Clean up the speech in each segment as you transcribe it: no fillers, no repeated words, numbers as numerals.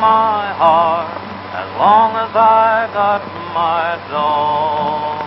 my heart as long as I got my dog.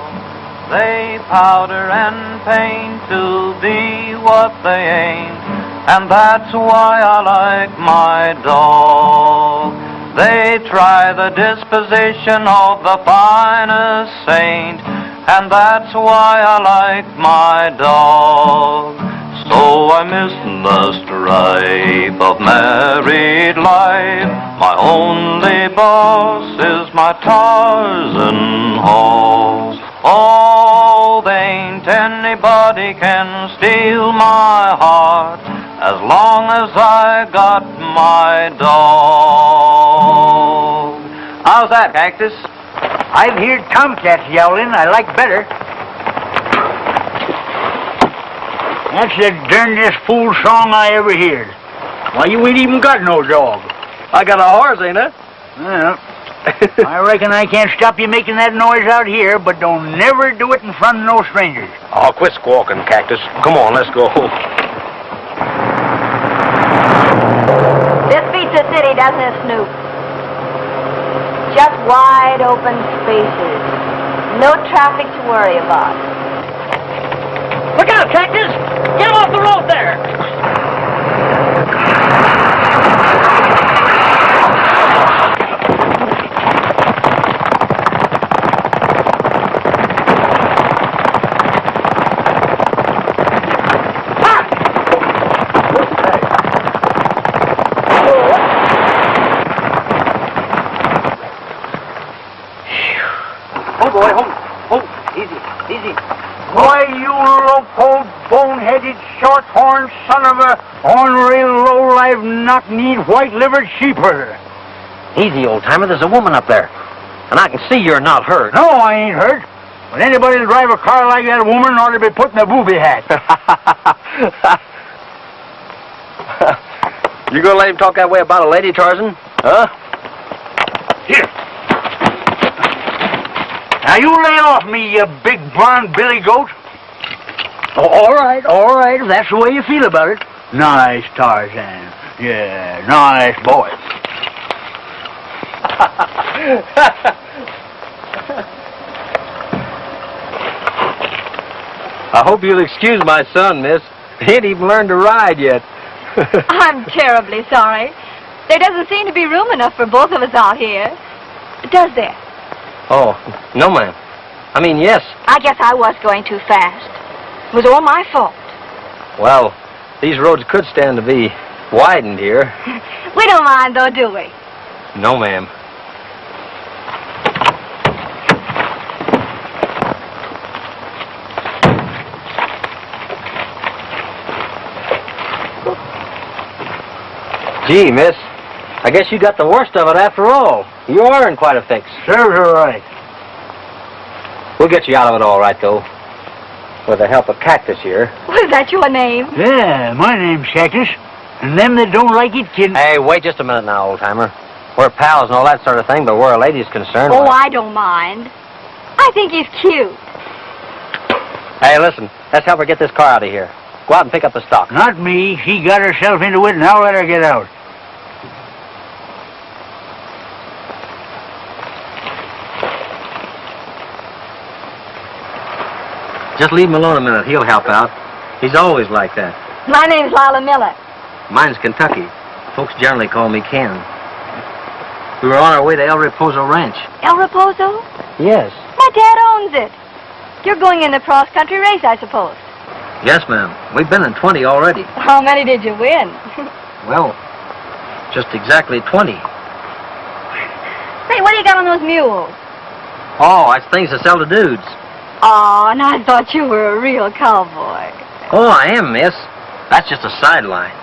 They powder and paint to be what they ain't, and that's why I like my dog. They try the disposition of the finest saint, and that's why I like my dog. So I miss the strife of married life. My only boss is my Tarzan horse. Oh, there ain't anybody can steal my heart as long as I got my dog. How's that, Cactus? I've heard tomcats yowling. I like better. That's the darndest fool song I ever heard. Why, you ain't even got no dog. I got a horse, ain't I? Well, I reckon I can't stop you making that noise out here, but don't never do it in front of no strangers. Oh, quit squawking, Cactus. Come on, let's go. This beats the city, doesn't it, Snoop? Just wide open spaces. No traffic to worry about. Look out, Cactus! Get him off the road there! Why, you low-cold, bone-headed, short-horned son of a ornery, low-life, knock-kneed, white-livered sheep-herder. Easy, old-timer. There's a woman up there. And I can see you're not hurt. No, I ain't hurt. But anybody that drive a car like that woman ought to be put in a booby hat. You gonna let him talk that way about a lady, Tarzan? Huh? Here. Now, you lay off me, you big blonde billy goat. Oh, all right, if that's the way you feel about it. Nice, Tarzan. Yeah, nice boy. I hope you'll excuse my son, miss. He ain't even learned to ride yet. I'm terribly sorry. There doesn't seem to be room enough for both of us out here. Does there? Oh, no, ma'am. I mean, yes. I guess I was going too fast. It was all my fault. Well, these roads could stand to be widened here. We don't mind, though, do we? No, ma'am. Gee, miss, I guess you got the worst of it after all. You are in quite a fix. Serves her right. We'll get you out of it all right, though. With the help of Cactus here. Was that your name? Yeah, my name's Cactus. And them that don't like it can... Hey, wait just a minute now, old-timer. We're pals and all that sort of thing, but where a lady's concerned... Oh, I don't mind. I think he's cute. Hey, listen, let's help her get this car out of here. Go out and pick up the stock. Not me. She got herself into it, and I'll let her get out. Just leave him alone a minute. He'll help out. He's always like that. My name's Lila Miller. Mine's Kentucky. Folks generally call me Ken. We were on our way to El Reposo Ranch. El Reposo? Yes. My dad owns it. You're going in the cross-country race, I suppose. Yes, ma'am. We've been in 20 already. How many did you win? Well, just exactly 20. Say, what do you got on those mules? Oh, that's things to sell to dudes. Oh, and I thought you were a real cowboy. Oh, I am, miss. That's just a sideline.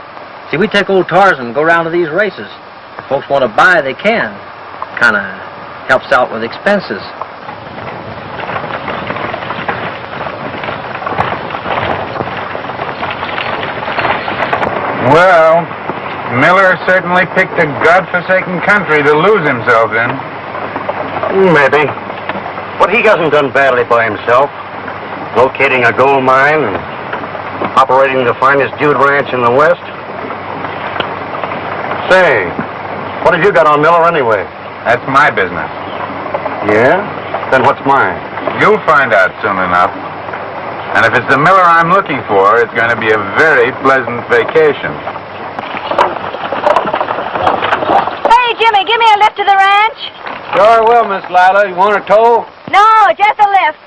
See, we take old Tarzan and go round to these races. If folks want to buy, they can. Kind of helps out with expenses. Well, Miller certainly picked a godforsaken country to lose himself in. Maybe. But he hasn't done badly by himself. Locating a gold mine and operating the finest dude ranch in the West. Say, What have you got on Miller anyway? That's my business. Yeah? Then what's mine? You'll find out soon enough. And if it's the Miller I'm looking for, it's going to be a very pleasant vacation. Hey, Jimmy, give me a lift to the ranch. Sure will, Miss Lila. You want a tow? No, just a lift.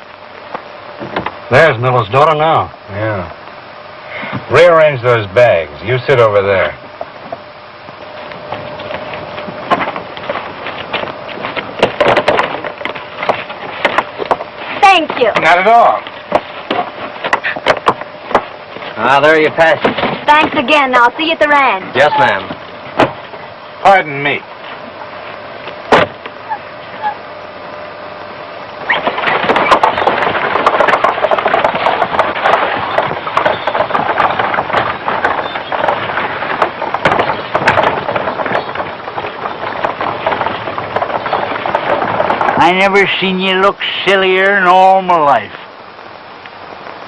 There's Miller's daughter now. Yeah. Rearrange those bags. You sit over there. Thank you. Not at all. Ah, there you pass it. Thanks again. I'll see you at the ranch. Yes, ma'am. Pardon me. I never seen you look sillier in all my life.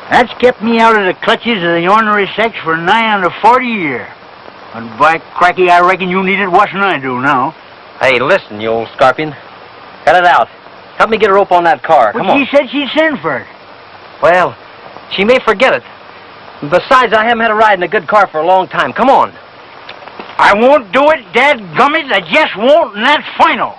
That's kept me out of the clutches of the ornery sex for nigh on to 40 years. And by cracky, I reckon you need it worse than I do now. Hey, listen, you old scorpion. Cut it out. Help me get a rope on that car. Come on. She said she'd send for it. Well, she may forget it. Besides, I haven't had a ride in a good car for a long time. Come on. I won't do it, dadgummit. I just won't, and that's final.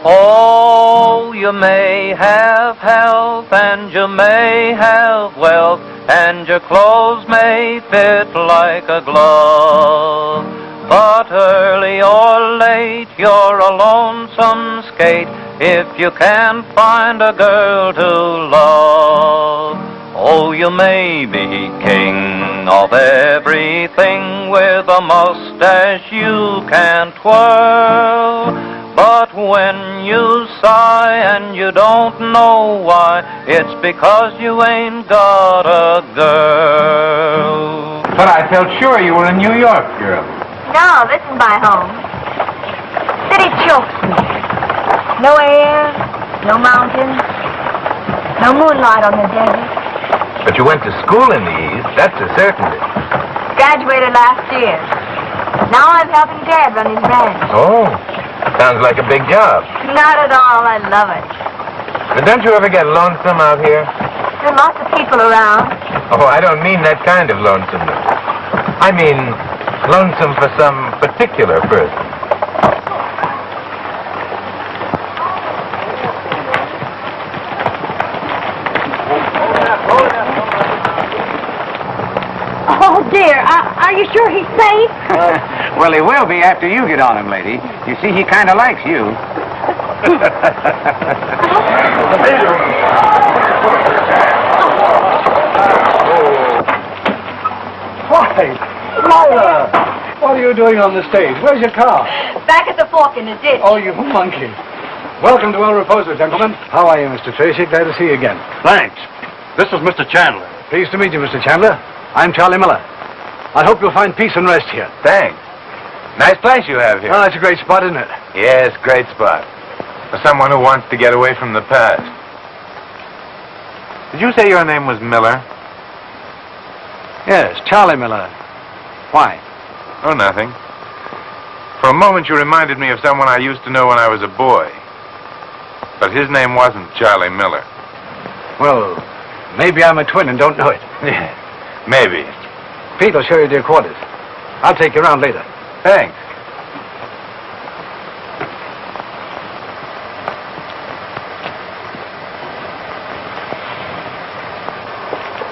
Oh, you may have health and you may have wealth and your clothes may fit like a glove. But early or late you're a lonesome skate if you can't find a girl to love. Oh, you may be king of everything with a mustache you can't twirl. But when you sigh and you don't know why, it's because you ain't got a girl. But I felt sure you were a New York girl. No, this is my home. City chokes me. No air, no mountains, no moonlight on the desert. But you went to school in the East, that's a certainty. Graduated last year. Now I'm helping Dad run his ranch. Oh, sounds like a big job. Not at all. I love it. But don't you ever get lonesome out here? There are lots of people around. Oh, I don't mean that kind of lonesomeness. I mean lonesome for some particular person. Oh, dear. Are you sure he's safe? Well, he will be after you get on him, lady. You see, he kind of likes you. Why, Lila, what are you doing on the stage? Where's your car? Back at the fork in the ditch. Oh, you monkey. Welcome to El Reposo, gentlemen. How are you, Mr. Tracy? Glad to see you again. Thanks. This is Mr. Chandler. Pleased to meet you, Mr. Chandler. I'm Charlie Miller. I hope you'll find peace and rest here. Thanks. Nice place you have here. Oh, it's a great spot, isn't it? Yes, great spot. For someone who wants to get away from the past. Did you say your name was Miller? Yes, Charlie Miller. Why? Oh, nothing. For a moment you reminded me of someone I used to know when I was a boy. But his name wasn't Charlie Miller. Well, maybe I'm a twin and don't know it. Yeah, maybe. Pete will show you to your quarters. I'll take you around later. Thanks.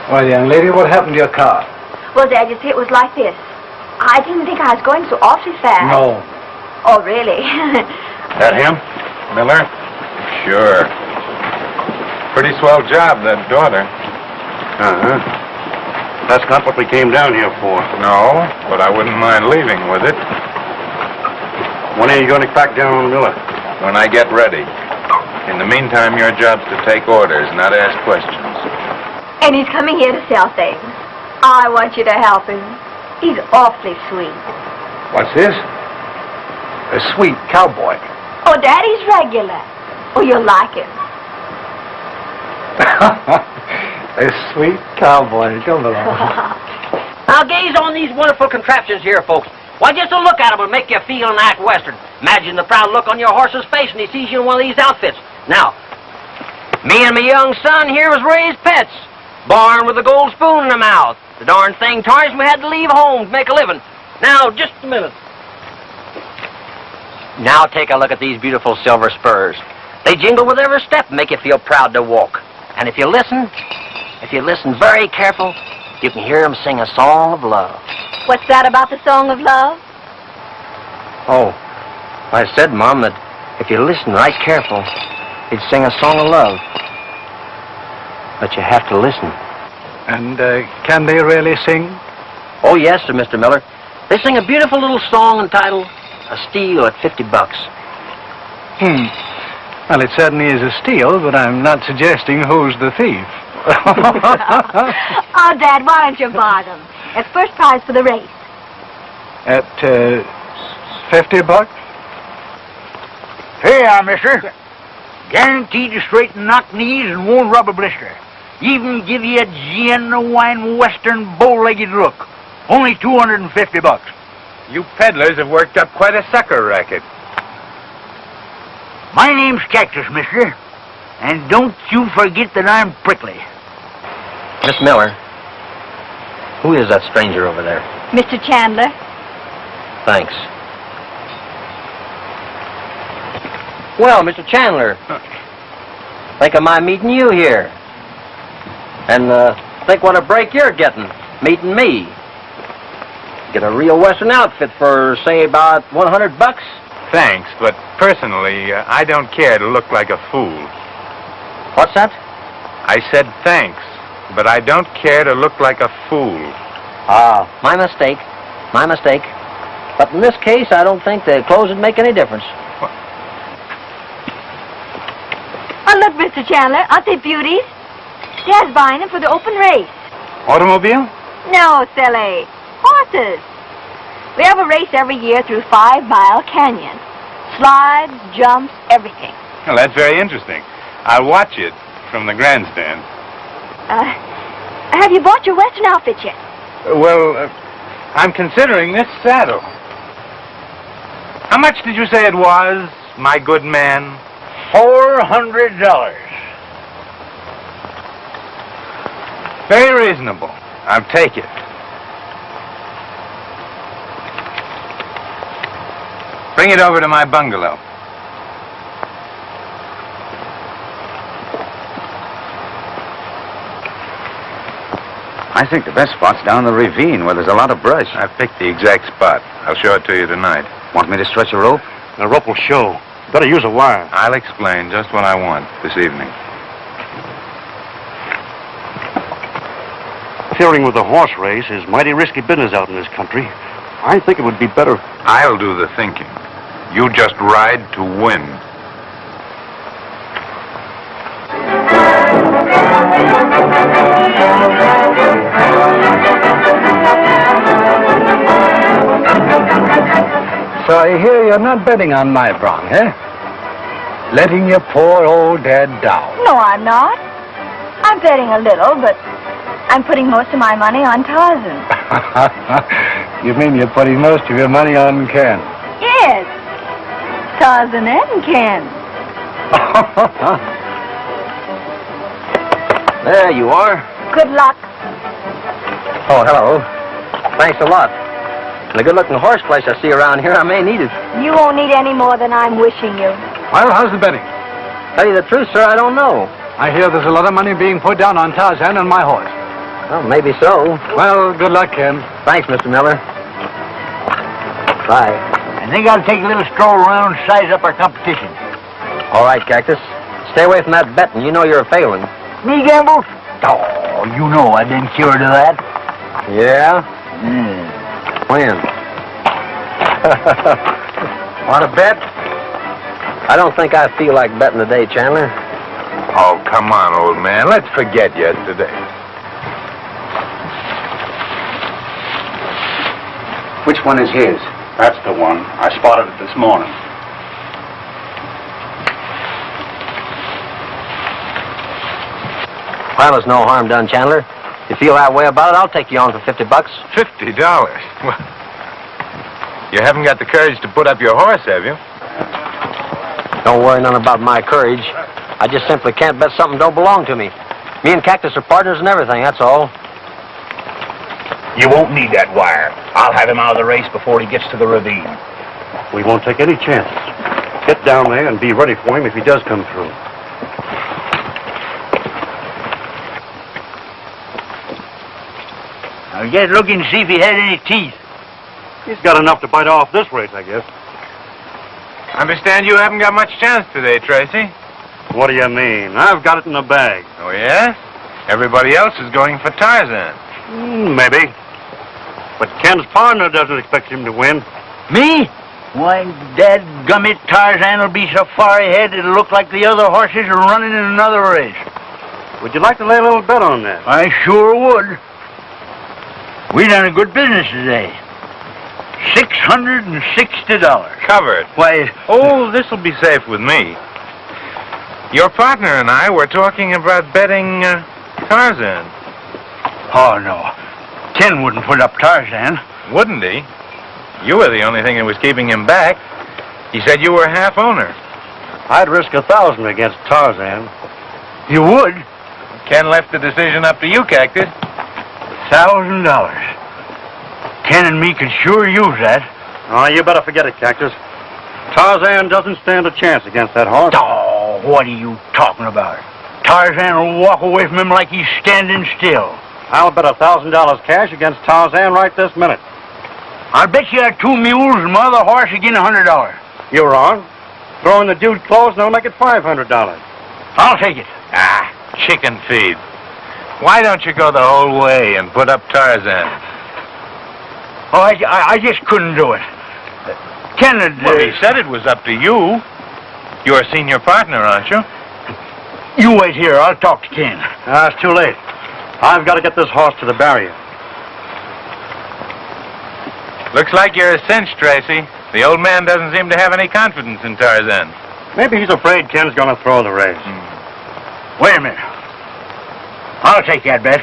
Well, young lady, what happened to your car? Well, Dad, you see, it was like this. I didn't think I was going so awfully fast. No. Oh, really? That him? Miller? Sure. Pretty swell job, that daughter. Uh-huh. That's not what we came down here for. No, but I wouldn't mind leaving with it. When are you going to crack down on Miller? When I get ready. In the meantime, your job's to take orders, not ask questions. And he's coming here to sell things. I want you to help him. He's awfully sweet. What's this? A sweet cowboy. Oh, Daddy's regular. Oh, you'll like him. A sweet cowboy. Come along. Now gaze on these wonderful contraptions here, folks. Why, just a look at him will make you feel and act Western. Imagine the proud look on your horse's face when he sees you in one of these outfits. Now, me and my young son here was raised pets, born with a gold spoon in the mouth. The darn thing tarnished, we had to leave home to make a living. Now, just a minute. Now take a look at these beautiful silver spurs. They jingle with every step and make you feel proud to walk. And if you listen very careful, you can hear them sing a song of love. What's that about the song of love? Oh, I said, Mom, that if you listen right careful, he'd sing a song of love. But you have to listen. And can they really sing? Oh, yes, sir, Mr. Miller. They sing a beautiful little song entitled A Steal at $50. Well, it certainly is a steal, but I'm not suggesting who's the thief. Oh, Dad, why don't you buy them? It's first prize for the race. At $50? Here, mister. Guaranteed to straighten knock knees and won't rub a blister. Even give you a genuine Western bow-legged look. Only $250. You peddlers have worked up quite a sucker racket. My name's Cactus, mister. And don't you forget that I'm prickly. Miss Miller, who is that stranger over there? Mr. Chandler. Thanks. Well, Mr. Chandler, think of my meeting you here. And think what a break you're getting, meeting me. Get a real Western outfit for, say, about $100. Thanks, but personally, I don't care to look like a fool. What's that? I said thanks, but I don't care to look like a fool. Ah, my mistake. My mistake. But in this case, I don't think the clothes would make any difference. Oh, look, Mr. Chandler, aren't they beauties? Dad's buying them for the open race. Automobile? No, silly. Horses. We have a race every year through 5 Mile Canyon. Slides, jumps, everything. Well, that's very interesting. I'll watch it from the grandstand. Have you bought your Western outfit yet? Well, I'm considering this saddle. How much did you say it was, my good man? $400. Very reasonable. I'll take it. Bring it over to my bungalow. I think the best spot's down the ravine where there's a lot of brush. I've picked the exact spot. I'll show it to you tonight. Want me to stretch a rope? The rope will show. Better use a wire. I'll explain just what I want this evening. Interfering with a horse race is mighty risky business out in this country. I think it would be better. I'll do the thinking. You just ride to win. So I hear you're not betting on my bronc, eh? Letting your poor old dad down. No, I'm not. I'm betting a little, but I'm putting most of my money on Tarzan. You mean you're putting most of your money on Ken? Yes. Tarzan and Ken. There you are. Good luck. Oh, hello. Thanks a lot. And a good-looking horse place I see around here, I may need it. You won't need any more than I'm wishing you. Well, how's the betting? Tell you the truth, sir, I don't know. I hear there's a lot of money being put down on Tarzan and my horse. Well, maybe so. Well, good luck, Ken. Thanks, Mr. Miller. Bye. I think I'll take a little stroll around and size up our competition. All right, Cactus. Stay away from that betting. You know you're failing. Me gamble? Oh, you know I've been cured of that. Yeah? When? Want to bet? I don't think I feel like betting today, Chandler. Oh, come on, old man. Let's forget yesterday. Which one is his? That's the one. I spotted it this morning. Well, there's no harm done, Chandler. If you feel that way about it, I'll take you on for $50. $50? Well, You haven't got the courage to put up your horse, have you? Don't worry none about my courage. I just simply can't bet something don't belong to me. Me and Cactus are partners and everything, that's all. You won't need that wire. I'll have him out of the race before he gets to the ravine. We won't take any chances. Get down there and be ready for him if he does come through. Now just look and see if he had any teeth. He's got enough to bite off this race, I guess. Understand you haven't got much chance today, Tracy. What do you mean? I've got it in the bag. Oh, yes? Everybody else is going for Tarzan. Maybe. But Ken's partner doesn't expect him to win. Me? Why, dadgummit, Tarzan will be so far ahead it'll look like the other horses are running in another race. Would you like to lay a little bet on that? I sure would. We done a good business today. $660. Covered. Why, Oh, this'll be safe with me. Your partner and I were talking about betting Tarzan. oh no. Ken wouldn't put up Tarzan. Wouldn't he? You were the only thing that was keeping him back. He said you were half owner. I'd risk 1,000 against Tarzan. You would? Ken left the decision up to you, Cactus. $1,000. Ken and me could sure use that. Oh, you better forget it, Cactus. Tarzan doesn't stand a chance against that horse. Oh, what are you talking about? Tarzan will walk away from him like he's standing still. I'll bet $1,000 cash against Tarzan right this minute. I'll bet you have 2 mules and my other horse again $100. You're wrong. Throwing the dude clothes and I'll make it $500. I'll take it. Ah, chicken feed. Why don't you go the whole way and put up Tarzan? Oh, I just couldn't do it. Ken had... Well, he said it was up to you. You're a senior partner, aren't you? You wait here. I'll talk to Ken. It's too late. I've got to get this horse to the barrier. Looks like you're a cinch, Tracy. The old man doesn't seem to have any confidence in Tarzan. Maybe he's afraid Ken's going to throw the race. Wait a minute. I'll take that bet.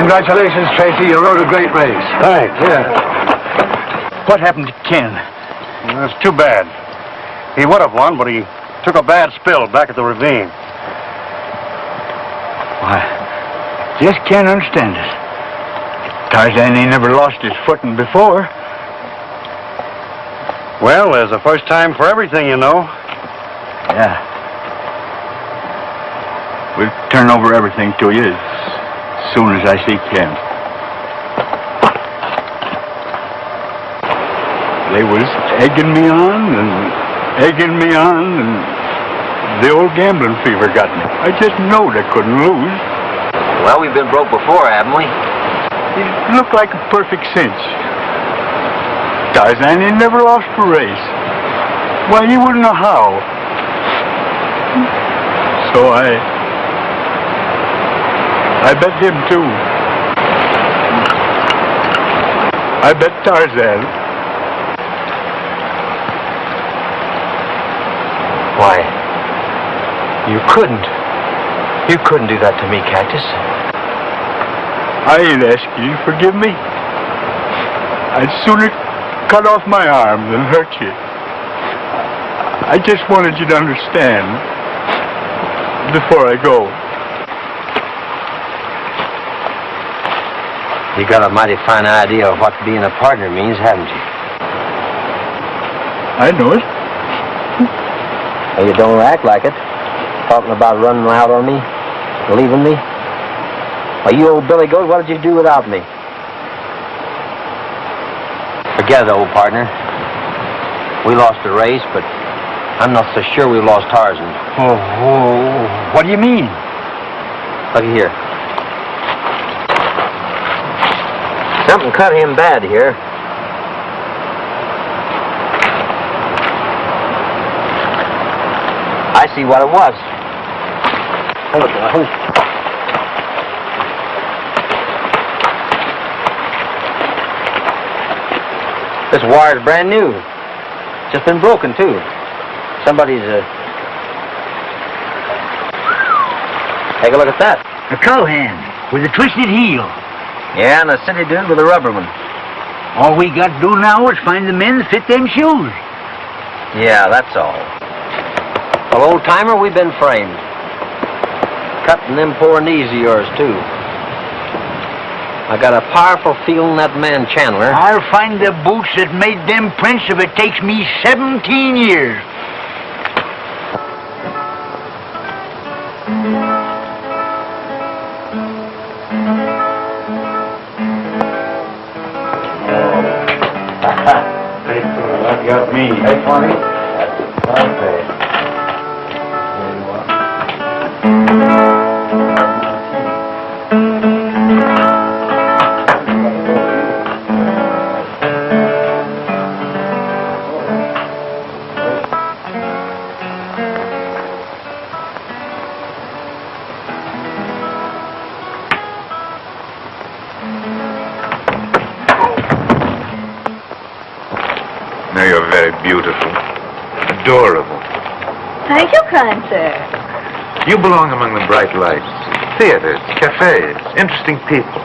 Congratulations, Tracy. You rode a great race. Thanks. Yeah. What happened to Ken? That's too bad. He would have won, but he took a bad spill back at the ravine. Why, just can't understand it. Tarzan ain't never lost his footing before. Well, there's a first time for everything, you know. Yeah. We'll turn over everything to you as soon as I see Ken. They was egging me on, and the old gambling fever got me. I just knowed I couldn't lose. Well, we've been broke before, haven't we? It looked like a perfect cinch. Tarzan ain't never lost a race. Why, you wouldn't know how. So I bet him too. I bet Tarzan. Why, you couldn't. You couldn't do that to me, Cactus. I ain't asking you to forgive me. I'd sooner cut off my arm than hurt you. I just wanted you to understand before I go. You got a mighty fine idea of what being a partner means, haven't you? I know it. Well, you don't act like it. Talking about running out on me, leaving me. Why, you old Billy Goat, what did you do without me? Forget it, old partner. We lost the race, but I'm not so sure we lost Tarzan. Oh, what do you mean? Look here. Something cut him bad here. I see what it was. Hold it. This wire's brand new. Just been broken, too. Somebody's, Take a look at that. A cowhand with a twisted heel. Yeah, and a city dude with a rubber one. All we got to do now is find the men that fit them shoes. Yeah, that's all. Well, old-timer, we've been framed. Cutting them poor knees of yours, too. I got a powerful feeling that man Chandler... I'll find the boots that made them prints if it takes me 17 years. That got me. Hey, 20. Okay. Now you're very beautiful. Adorable. Thank you, kind sir. You belong among the bright lights. Theaters, cafes, interesting people.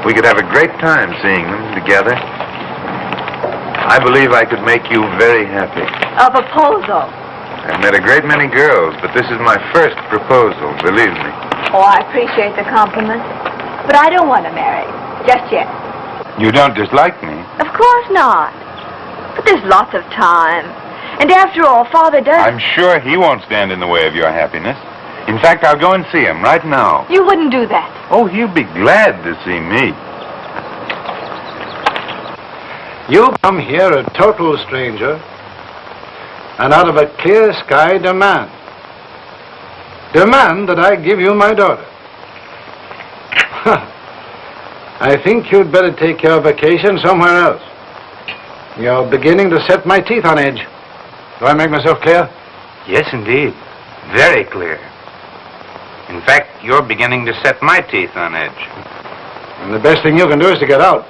We could have a great time seeing them together. I believe I could make you very happy. A proposal. I've met a great many girls, but this is my first proposal, believe me. Oh, I appreciate the compliment. But I don't want to marry. Just yet. You don't dislike me? Of course not. But there's lots of time. And after all, Father does... I'm sure he won't stand in the way of your happiness. In fact, I'll go and see him right now. You wouldn't do that. Oh, he'll be glad to see me. You come here a total stranger, and out of a clear sky demand. Demand that I give you my daughter. I think you'd better take your vacation somewhere else. You're beginning to set my teeth on edge. Do I make myself clear? Yes, indeed. Very clear. In fact, you're beginning to set my teeth on edge. And the best thing you can do is to get out.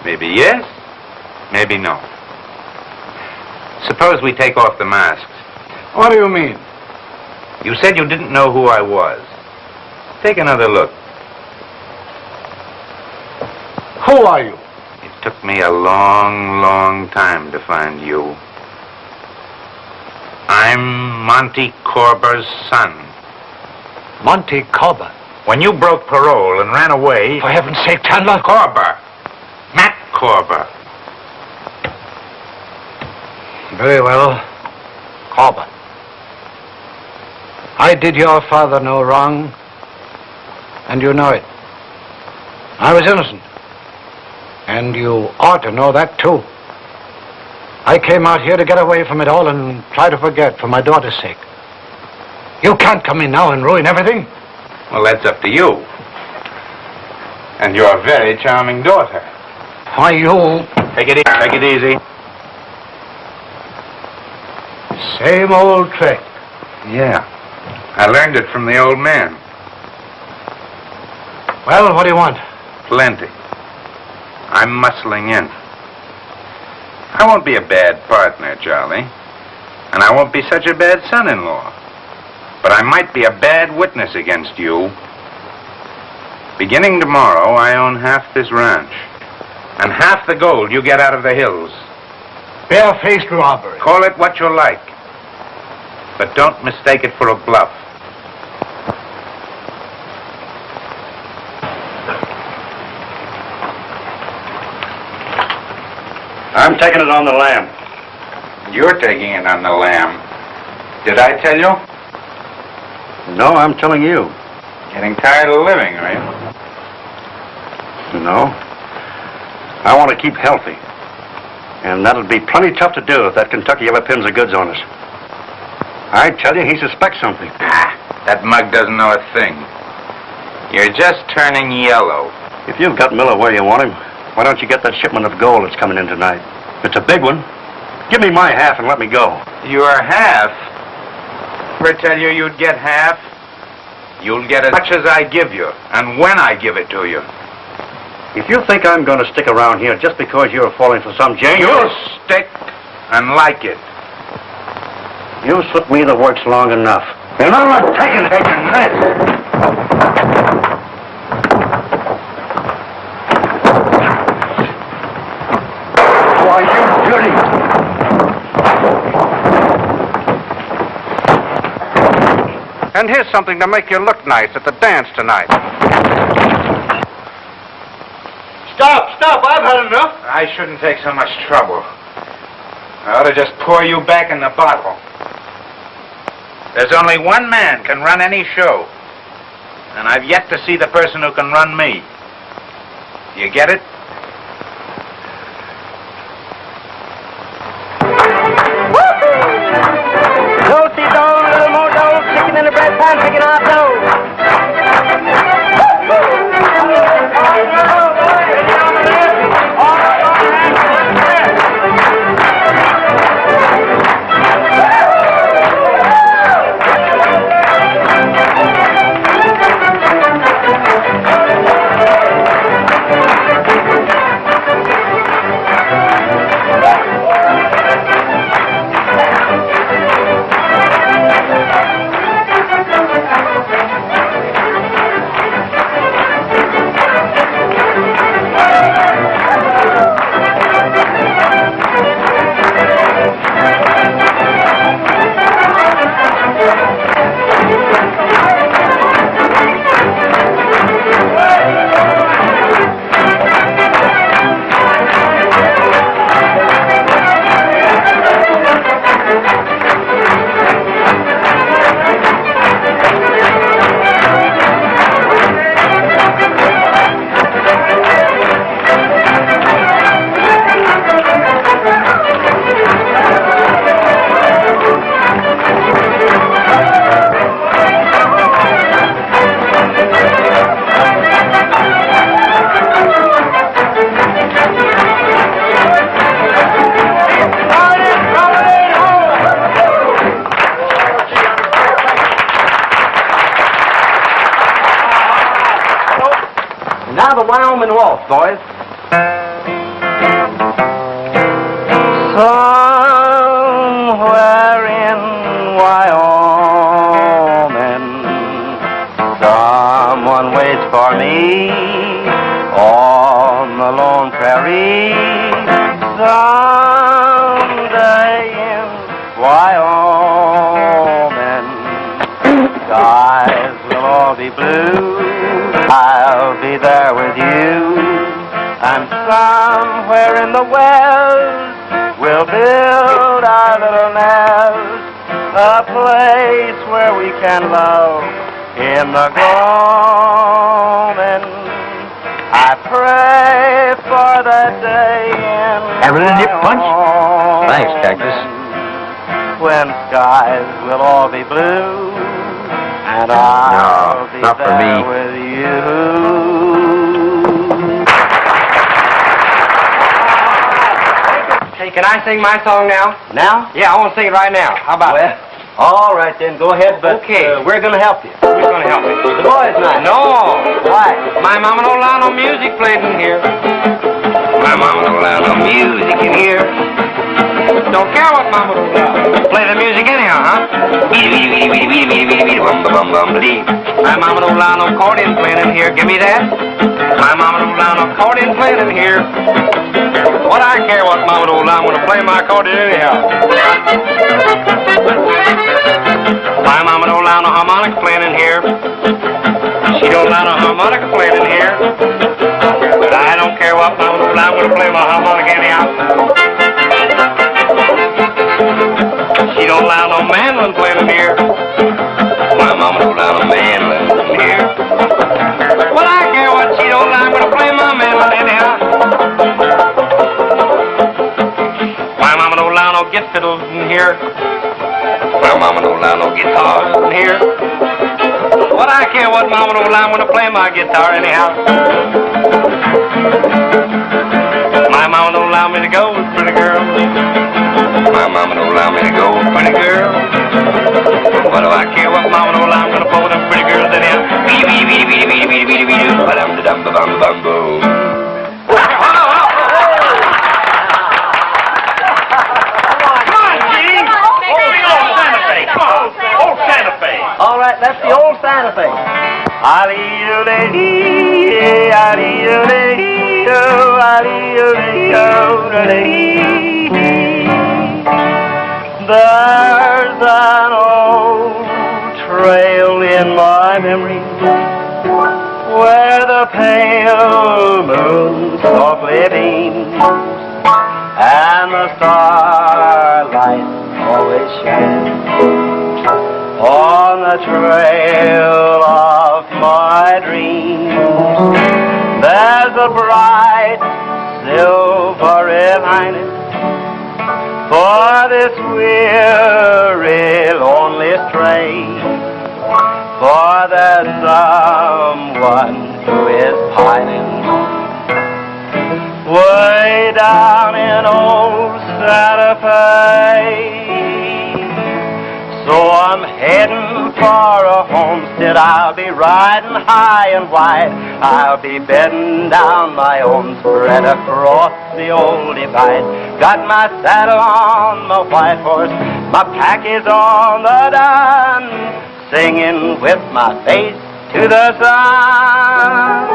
Maybe yes, maybe no. Suppose we take off the masks. What do you mean? You said you didn't know who I was. Take another look. Who are you? It took me a long, long time to find you. I'm Monty Corber's son. Monty Corber. When you broke parole and ran away... For heaven's sake, Chandler. Corber. Matt Corber. Very well. Corber. I did your father no wrong, and you know it. I was innocent, and you ought to know that, too. I came out here to get away from it all and try to forget for my daughter's sake. You can't come in now and ruin everything. Well, that's up to you. And your very charming daughter. Why, you... Take it easy. Take it easy. Same old trick. Yeah. I learned it from the old man. Well, what do you want? Plenty. I'm muscling in. I won't be a bad partner, Charlie. And I won't be such a bad son-in-law. But I might be a bad witness against you. Beginning tomorrow, I own half this ranch. And half the gold you get out of the hills. Bare-faced robbery. Call it what you like. But don't mistake it for a bluff. I'm taking it on the lam. You're taking it on the lam. Did I tell you? No, I'm telling you. Getting tired of living, are you? No. I want to keep healthy. And that'll be plenty tough to do if that Kentucky ever pins the goods on us. I tell you, he suspects something. That mug doesn't know a thing. You're just turning yellow. If you've got Miller where you want him, why don't you get that shipment of gold that's coming in tonight? It's a big one. Give me my half and let me go. Your half? Ever tell you you'd get half? You'll get as much as I give you, and when I give it to you. If you think I'm going to stick around here just because you're falling for some jang... You'll stick and like it. You slip me the works long enough. And I'm not taking this. Why, you dirty... And here's something to make you look nice at the dance tonight. Stop! I've had enough. I shouldn't take so much trouble. I ought to just pour you back in the bottle. There's only one man can run any show. And I've yet to see the person who can run me. You get it? Little more dough, chicken in the bread pan, picking out dough. Now the Wyoming waltz, boys. Somewhere in Wyoming, someone waits for me. All the lone prairie, someday in Wyoming. Skies will all be blue, I'll be there with you. And somewhere in the west, we'll build our little nest, a place where we can love in the gloaming. I pray for that day in Evalyn, nip punch? Thanks, Cactus. when skies will all be blue, and I'll be not for there me. with you. Hey, can I sing my song now? Now? Yeah, I want to sing it right now. How about it? All right then, go ahead, but Okay. we're going to help you. Who's going to help me? The boys' night. No. Why? My mama don't allow no music played in here. My mama don't allow no music in here. Don't care what mama don't allow. Play the music anyhow, huh? My mama don't allow no accordion playing in here. Give me that. My mama don't allow no accordion playing in here. What I care what mama don't allow, I'm going to play my accordion anyhow. My mama don't allow no harmonica playing in here. She don't allow no harmonica playing in here. But I don't care what mama don't allow, I'm going to play my harmonica anyhow. She don't allow no mandolin playing in here. My mama don't allow no mandolin in here. Well, I care what she don't allow, I'm going to play my mandolin anyhow. My mama don't allow no gift fiddles in here. My mama don't allow no guitars in here. What I care what mama don't allow, I'm going to play my guitar anyhow. My mama don't allow me to go with pretty girls. My mama don't allow me to go with pretty girls. What do I care what mama don't allow, I'm going to pull with them pretty girls anyhow. Ba-dum-da-dum-ba-bum-ba-bum-boom. All right, that's the old Santa Fe. There's an old trail in my memory where the pale moon softly beams and the starlight always shines on the trail of my dreams. There's a bright silvery lining for this weary, lonely stray, for there's someone who is pining way down in old Santa Fe. So I'm heading for a homestead. I'll be riding high and wide. I'll be bedding down my own spread across the old divide. Got my saddle on my white horse, my pack is on the dun, singing with my face to the sun.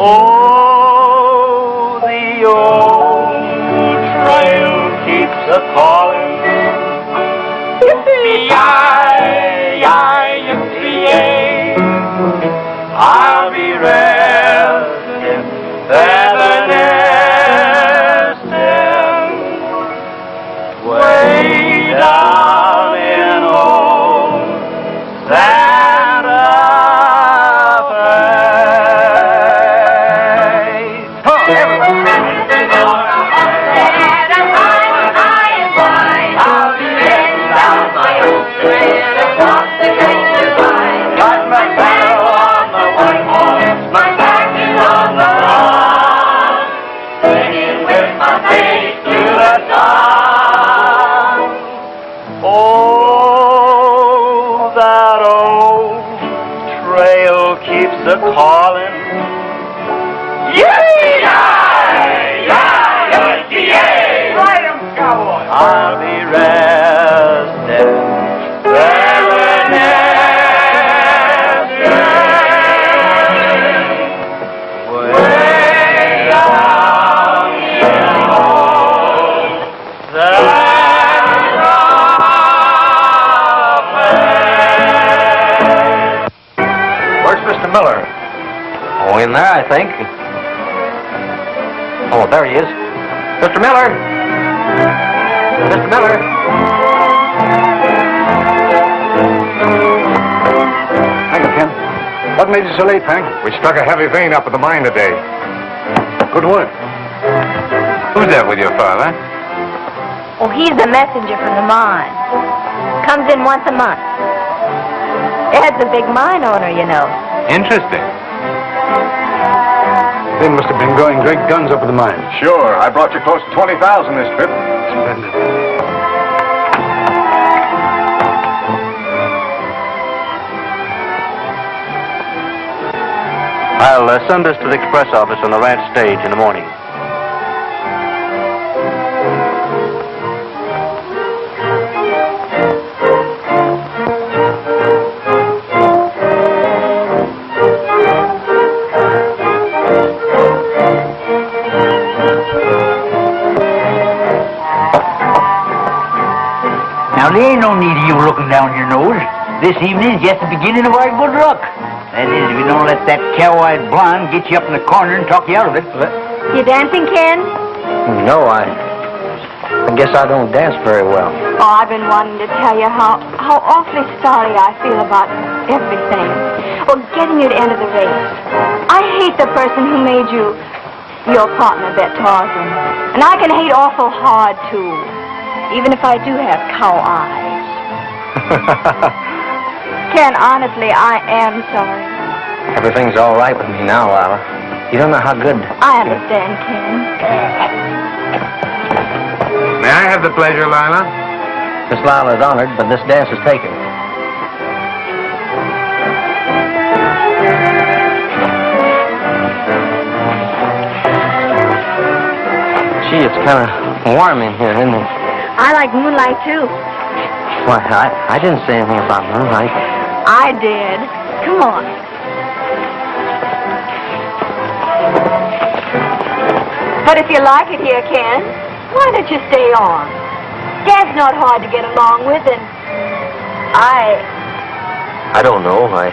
Oh, the old trail keeps a-calling. Yippee-yi-yi-yippee-yay. I'll be resting, feather nesting, way down in old Santa Fe. Oh, that old trail keeps a-calling. Yippee-yi-yi-yippee-yay! Ride 'em, cowboy! I'll be resting, feather nesting, way there, I think. Oh, there he is. Mr. Miller! Mr. Miller! Thank you, Ken. What made you so late, Hank? We struck a heavy vein up at the mine today. Good work. Who's that with your father? Oh, he's the messenger from the mine. Comes in once a month. Dad's a big mine owner, you know. Interesting. They must have been going great guns up at the mine. Sure. I brought you close to 20,000 this trip. Splendid. I'll send this to the express office on the ranch stage in the morning. Now, there ain't no need of you looking down your nose. This evening's just the beginning of our good luck. That is, if you don't let that cow-eyed blonde get you up in the corner and talk you out of it. You dancing, Ken? No, I guess I don't dance very well. Oh, I've been wanting to tell you how awfully sorry I feel about everything. Well, getting you to enter the race. I hate the person who made you your partner, bet Tarzan. And I can hate awful hard, too. Even if I do have cow eyes. Ken, honestly, I am sorry. Everything's all right with me now, Lila. You don't know how good... I understand, Ken. May I have the pleasure, Lila? Miss Lila is honored, but this dance is taken. Gee, it's kind of warm in here, isn't it? I like moonlight, too. Why, I didn't say anything about moonlight. I did. Come on. But if you like it here, Ken, why don't you stay on? Dad's not hard to get along with, and I don't know. I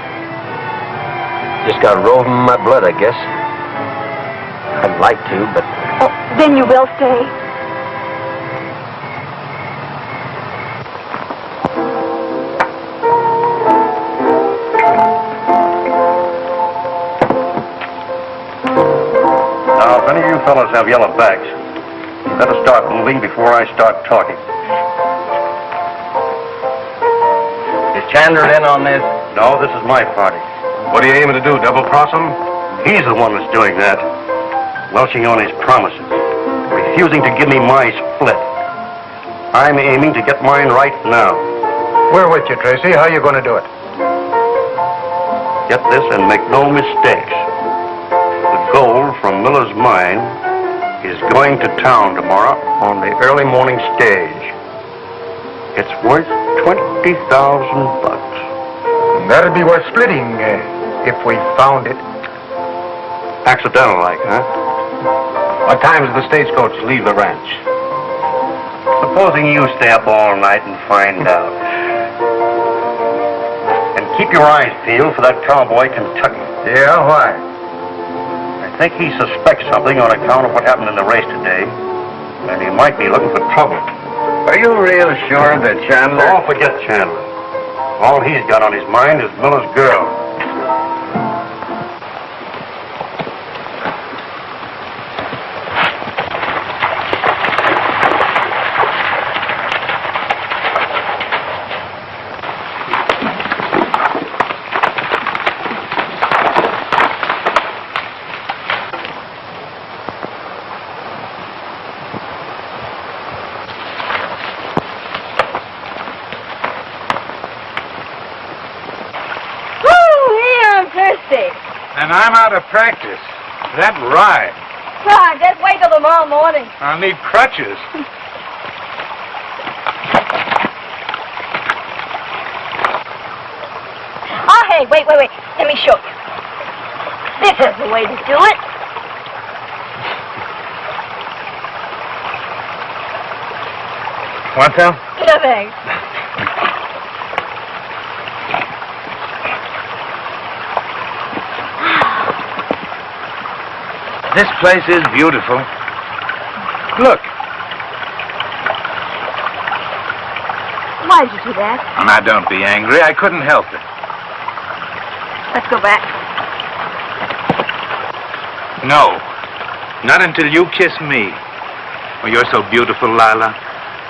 just got roving in my blood, I guess. I'd like to, but... Oh, then you will stay? Now, if any of you fellas have yellow bags, better start moving before I start talking. Is Chandler in on this? No, this is my party. What are you aiming to do, double-cross him? He's the one that's doing that. Welching on his promises. Refusing to give me my split. I'm aiming to get mine right now. We're with you, Tracy. How are you going to do it? Get this and make no mistakes. The gold from Miller's mine is going to town tomorrow on the early morning stage. It's worth $20,000. That'd be worth splitting if we found it. Accidental like, huh? What time does the stagecoach leave the ranch? Supposing you stay up all night and find out. And keep your eyes peeled for that cowboy Kentucky. Yeah, why? I think he suspects something on account of what happened in the race today. And he might be looking for trouble. Are you real sure that Chandler... Oh, forget Chandler. All he's got on his mind is Miller's girl. And I'm out of practice. That ride. Come, just wait till tomorrow morning. I'll need crutches. Oh, hey, wait. Let me show you. This is the way to do it. Want some? No, thanks. This place is beautiful. Look. Why did you do that? Now, don't be angry. I couldn't help it. Let's go back. No. Not until you kiss me. Oh, you're so beautiful, Lila.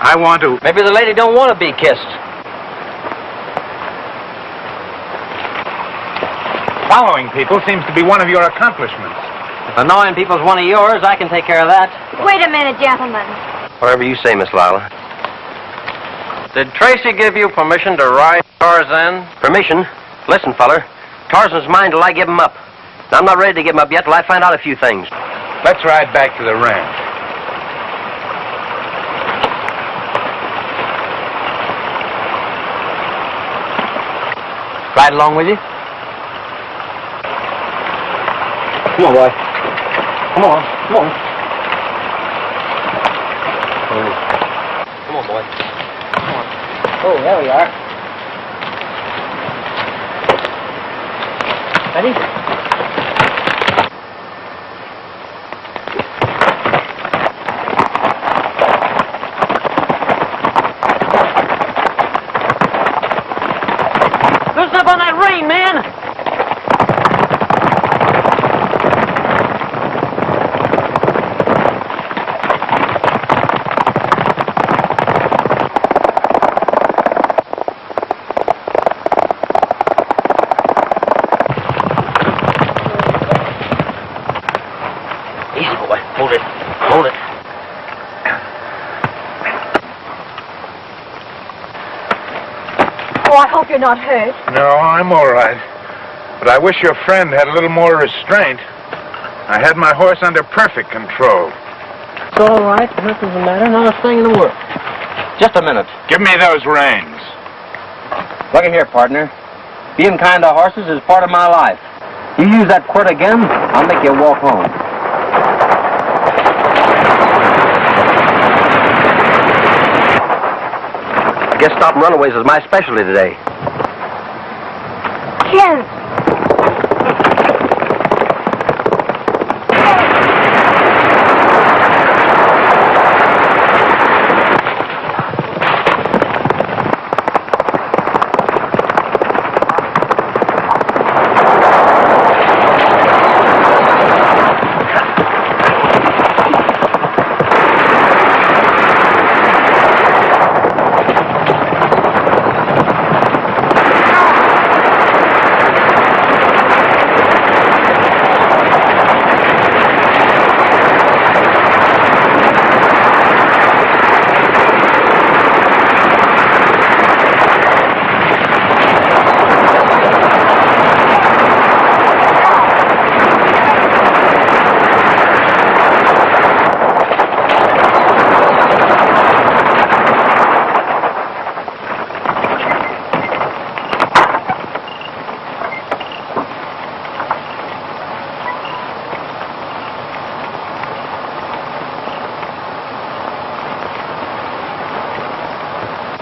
I want to... Maybe the lady don't want to be kissed. Following people seems to be one of your accomplishments. If annoying people's one of yours, I can take care of that. Wait a minute, gentlemen. Whatever you say, Miss Lila. Did Tracy give you permission to ride Tarzan? Permission? Listen, feller. Tarzan's mine till I give him up. Now, I'm not ready to give him up yet till I find out a few things. Let's ride back to the ranch. Ride along with you? Come on, boy. Come on. Come on. Come on, boy. Come on. Oh, there we are. Ready? Loosen up on that rein, man! You're not hurt. No, I'm all right. But I wish your friend had a little more restraint. I had my horse under perfect control. It's all right. Nothing's the matter. Not a thing in the world. Just a minute. Give me those reins. Look here, partner. Being kind to horses is part of my life. You use that quirt again, I'll make you walk home. I guess stopping runaways is my specialty today. Ken!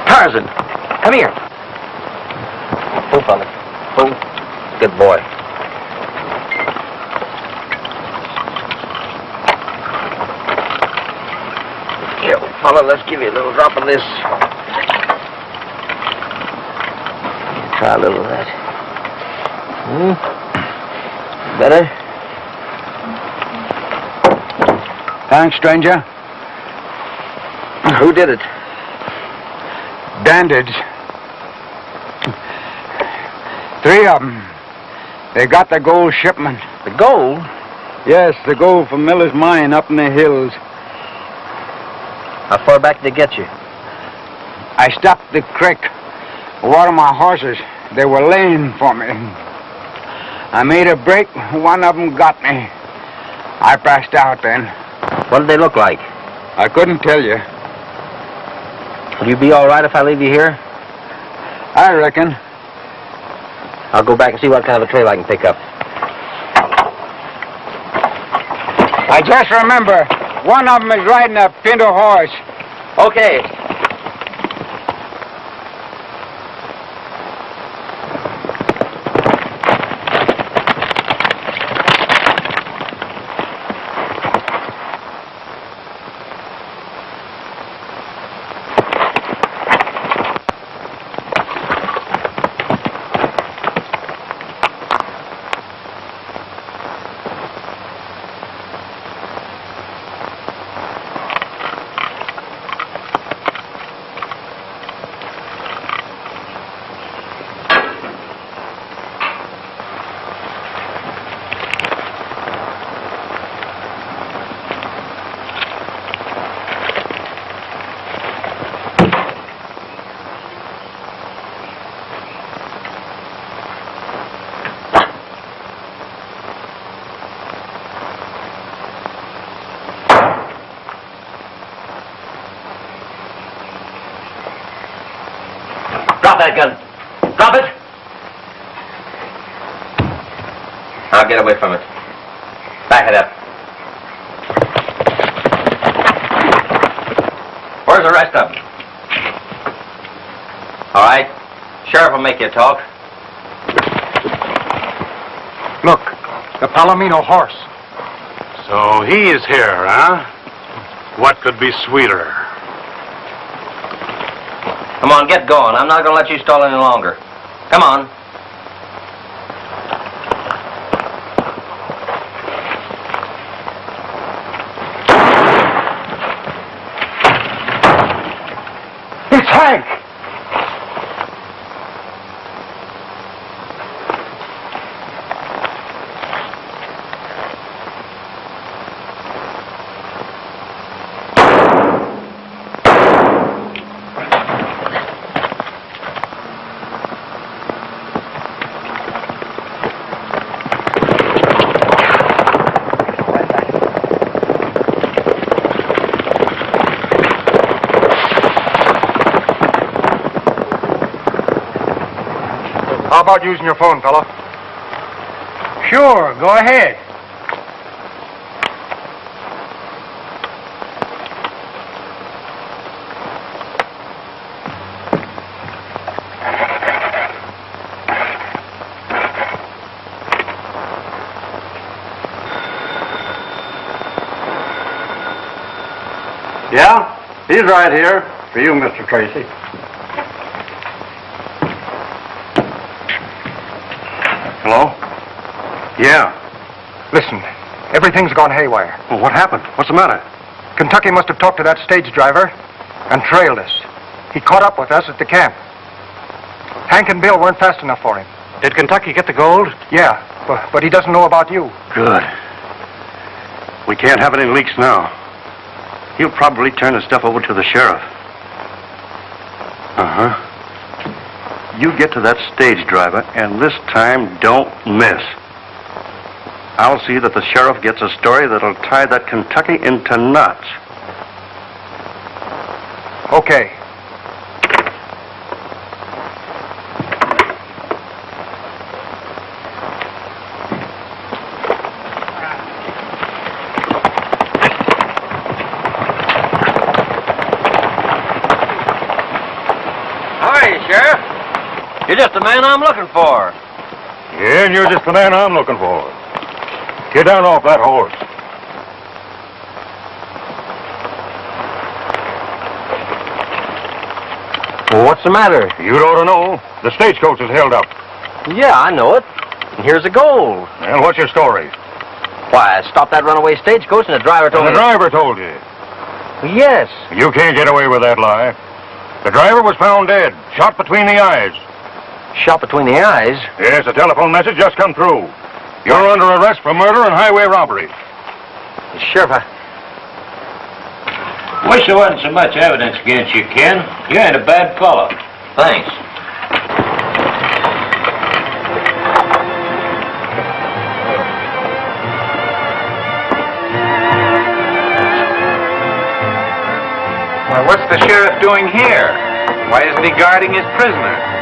Tarzan, come here. Oh, fella. Oh, good boy. Here, fella, let's give you a little drop of this. Try a little of that. Better? Thanks, stranger. Who did it? Bandits. 3 of them. They got the gold shipment. The gold? Yes, the gold from Miller's mine up in the hills. How far back did they get you? I stopped the creek to water my horses. They were laying for me. I made a break. One of them got me. I passed out then. What did they look like? I couldn't tell you. Will you be all right if I leave you here? I reckon. I'll go back and see what kind of a trail I can pick up. I just remember, one of them is riding a pinto horse. Okay. Drop that gun. Drop it. Now get away from it. Back it up. Where's the rest of them? All right. Sheriff will make you talk. Look, the Palomino horse. So he is here, huh? What could be sweeter? Come on, get going. I'm not going to let you stall any longer. Come on. It's Hank! How about using your phone, fella? Sure, go ahead. Yeah? He's right here. For you, Mr. Tracy. Hello? Yeah. Listen, everything's gone haywire. Well, what happened? What's the matter? Kentucky must have talked to that stage driver and trailed us. He caught up with us at the camp. Hank and Bill weren't fast enough for him. Did Kentucky get the gold? Yeah, but he doesn't know about you. Good. We can't have any leaks now. He'll probably turn the stuff over to the sheriff. Uh-huh. You get to that stage driver, and this time, don't miss. I'll see that the sheriff gets a story that'll tie that Kentucky into knots. Okay. You're just the man I'm looking for. Yeah, and you're just the man I'm looking for. Get down off that horse. Well, what's the matter? You'd ought to know. The stagecoach is held up. Yeah, I know it. And here's the gold. And what's your story? Why, I stopped that runaway stagecoach and the driver told me... The driver told you. Yes. You can't get away with that lie. The driver was found dead, shot between the eyes. Shot between the eyes? Yes, a telephone message just come through. You're under arrest for murder and highway robbery. Sheriff, Wish there wasn't so much evidence against you, Ken. You ain't a bad fellow. Thanks. Well, what's the sheriff doing here? Why isn't he guarding his prisoner?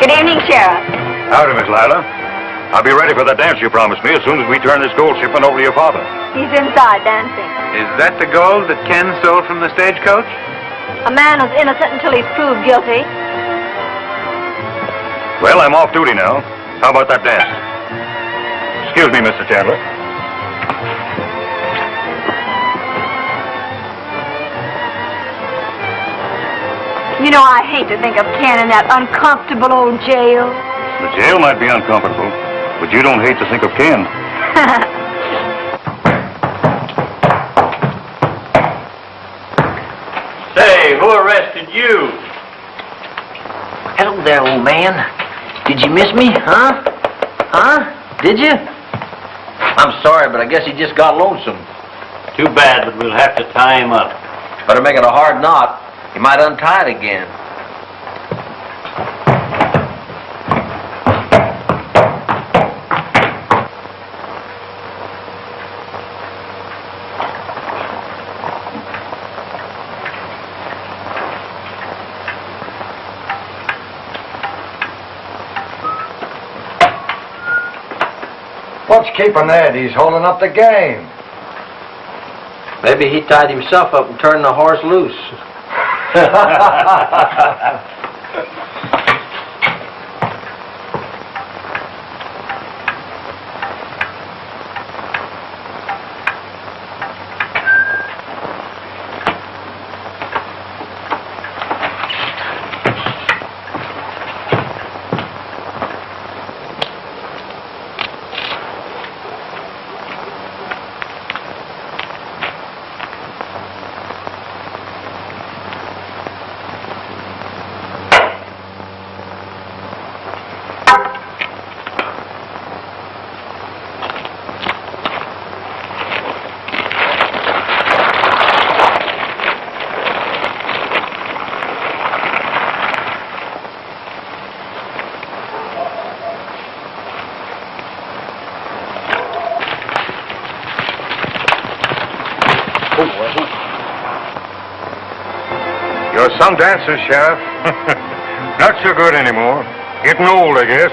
Good evening, Sheriff. Howdy, Miss Lila. I'll be ready for that dance you promised me as soon as we turn this gold shipment over to your father. He's inside dancing. Is that the gold that Ken stole from the stagecoach? A man is innocent until he's proved guilty. Well, I'm off duty now. How about that dance? Excuse me, Mr. Chandler. You know, I hate to think of Ken in that uncomfortable old jail. The jail might be uncomfortable, but you don't hate to think of Ken. Say, who arrested you? Hello there, old man. Did you miss me, huh? Huh? Did you? I'm sorry, but I guess he just got lonesome. Too bad, but we'll have to tie him up. Better make it a hard knot. He might untie it again. What's keeping Ed? He's holding up the game. Maybe he tied himself up and turned the horse loose. You're some dancer, Sheriff. Not so good anymore. Getting old, I guess.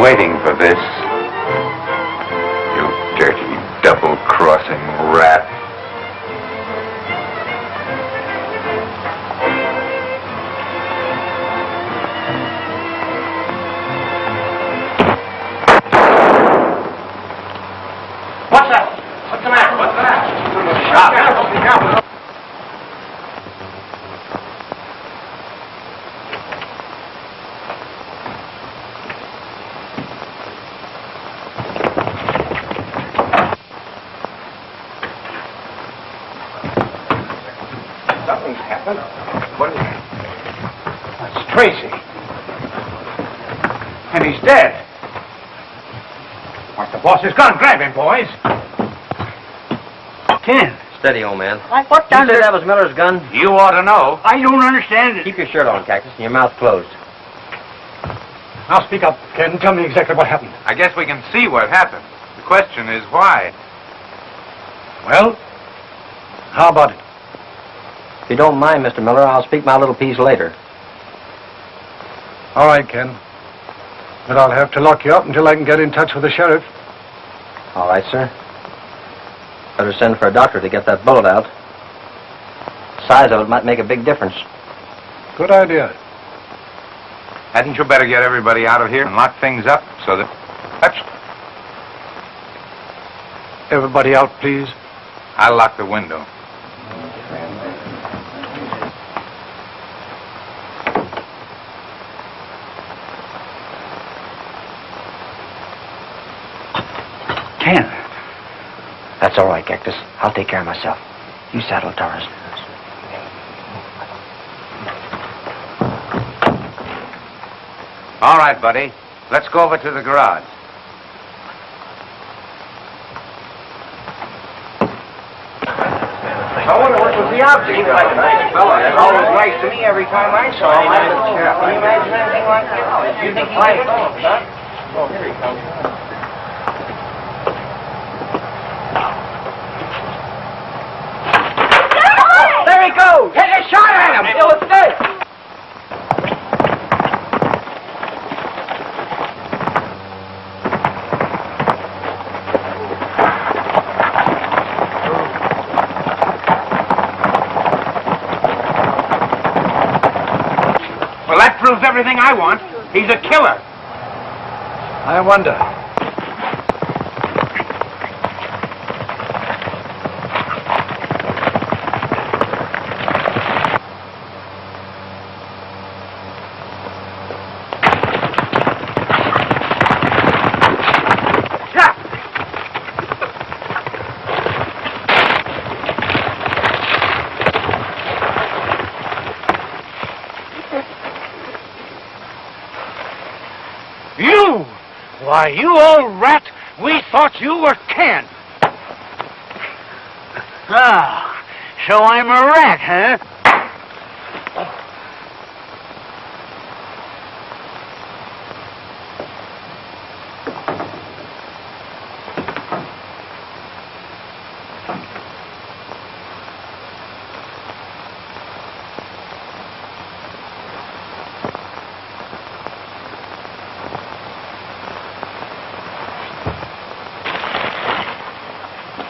Waiting for this. You dirty, double-crossing rat. What's that? What's the matter? What's the matter? Tracy. And he's dead. Why, the boss is gone. Grab him, boys. Ken. Steady, old man. What You said that was Miller's gun? You ought to know. I don't understand it. Keep your shirt on, Cactus, and your mouth closed. Now speak up, Ken. Tell me exactly what happened. I guess we can see what happened. The question is why. Well, how about it? If you don't mind, Mr. Miller, I'll speak my little piece later. All right, Ken. But I'll have to lock you up until I can get in touch with the sheriff. All right, sir. Better send for a doctor to get that bullet out. The size of it might make a big difference. Good idea. Hadn't you better get everybody out of here and lock things up so that... That's... Everybody out, please. I'll lock the window. Ken. That's all right, Cactus. I'll take care of myself. You saddle Tarzan. All right, buddy. Let's go over to the garage. I wonder what was the object. Seems like a nice fellow. That's always nice to me every time I saw him. Can you imagine anything like that? You think he did it? Oh, here he comes. There he goes! Take a shot at him! He'll escape! Well, that proves everything I want. He's a killer. I wonder. You! Why, you old rat! We thought you were Ken. Ah, so I'm a rat, huh?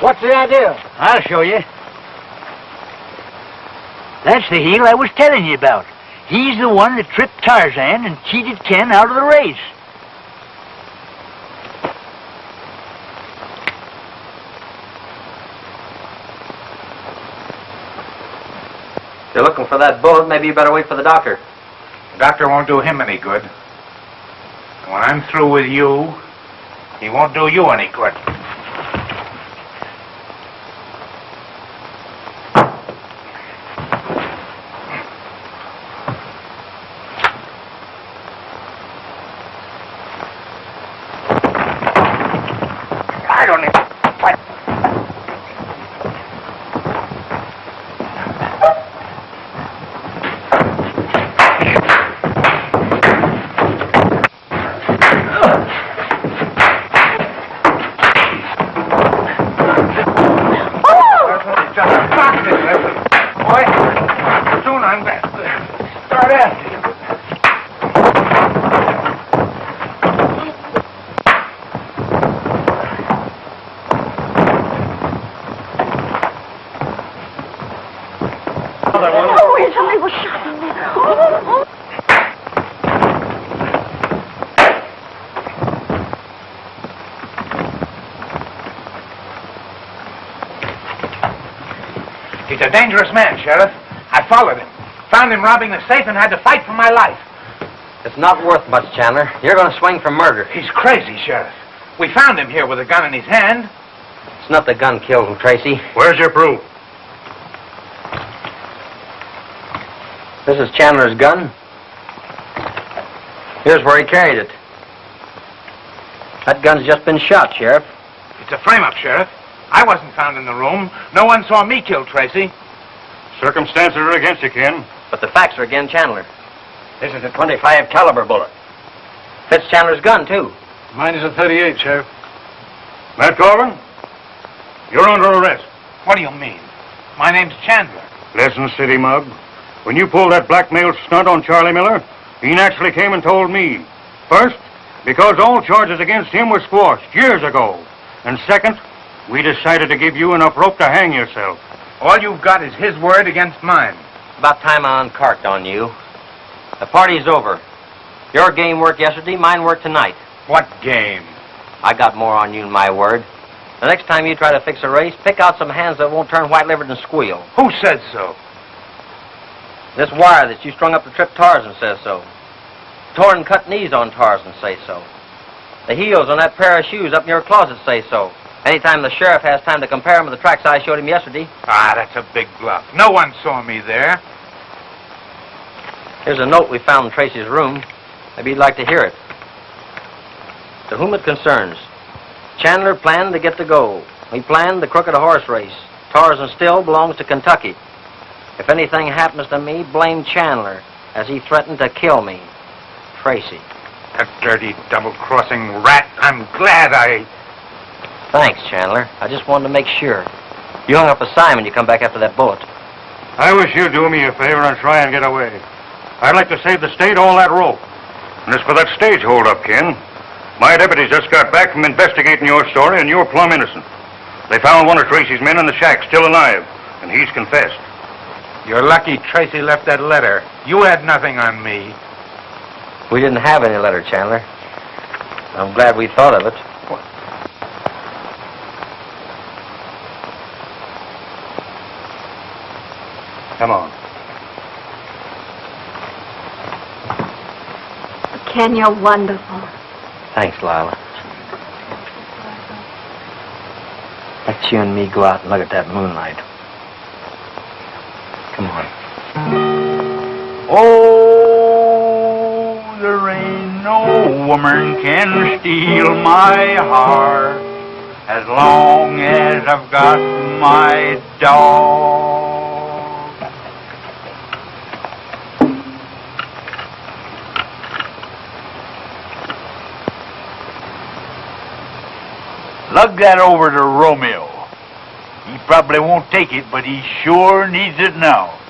What's the idea? I'll show you. That's the heel I was telling you about. He's the one that tripped Tarzan and cheated Ken out of the race. If you're looking for that bullet, maybe you better wait for the doctor. The doctor won't do him any good. When I'm through with you, he won't do you any good. I don't even... He's a dangerous man, Sheriff. I followed him. Found him robbing the safe and had to fight for my life. It's not worth much, Chandler. You're going to swing for murder. He's crazy, Sheriff. We found him here with a gun in his hand. It's not the gun killed him, Tracy. Where's your proof? This is Chandler's gun. Here's where he carried it. That gun's just been shot, Sheriff. It's a frame-up, Sheriff. I wasn't found in the room. No one saw me kill Tracy. Circumstances are against you, Ken. But the facts are against Chandler. This is a .25 caliber bullet. Fits Chandler's gun, too. Mine is a .38, Sheriff. Matt Corbin, you're under arrest. What do you mean? My name's Chandler. Listen, city mug. When you pulled that blackmail stunt on Charlie Miller, he naturally came and told me. First, because all charges against him were squashed years ago. And second, we decided to give you enough rope to hang yourself. All you've got is his word against mine. About time I uncarked on you. The party's over. Your game worked yesterday, mine worked tonight. What game? I got more on you than my word. The next time you try to fix a race, pick out some hands that won't turn white-livered and squeal. Who said so? This wire that you strung up to trip Tarzan says so. Torn and cut knees on Tarzan say so. The heels on that pair of shoes up in your closet say so. Anytime the sheriff has time to compare them with the tracks I showed him yesterday. Ah, that's a big bluff. No one saw me there. Here's a note we found in Tracy's room. Maybe you'd like to hear it. To whom it concerns. Chandler planned to get the gold. We planned the crooked horse race. Tarzan still belongs to Kentucky. If anything happens to me, blame Chandler, as he threatened to kill me. Tracy. That dirty, double-crossing rat. I'm glad I... Thanks, Chandler. I just wanted to make sure. You hung up a sign when you come back after that bullet. I wish you'd do me a favor and try and get away. I'd like to save the state all that rope. And as for that stage hold-up, Ken, my deputies just got back from investigating your story, and you're plumb innocent. They found one of Tracy's men in the shack, still alive, and he's confessed. You're lucky Tracy left that letter. You had nothing on me. We didn't have any letter, Chandler. I'm glad we thought of it. Come on. Ken, you're wonderful. Thanks, Lila. Let you and me go out and look at that moonlight. Come on. Oh, there ain't no woman can steal my heart as long as I've got my dog. Lug that over to Romeo. He probably won't take it, but he sure needs it now.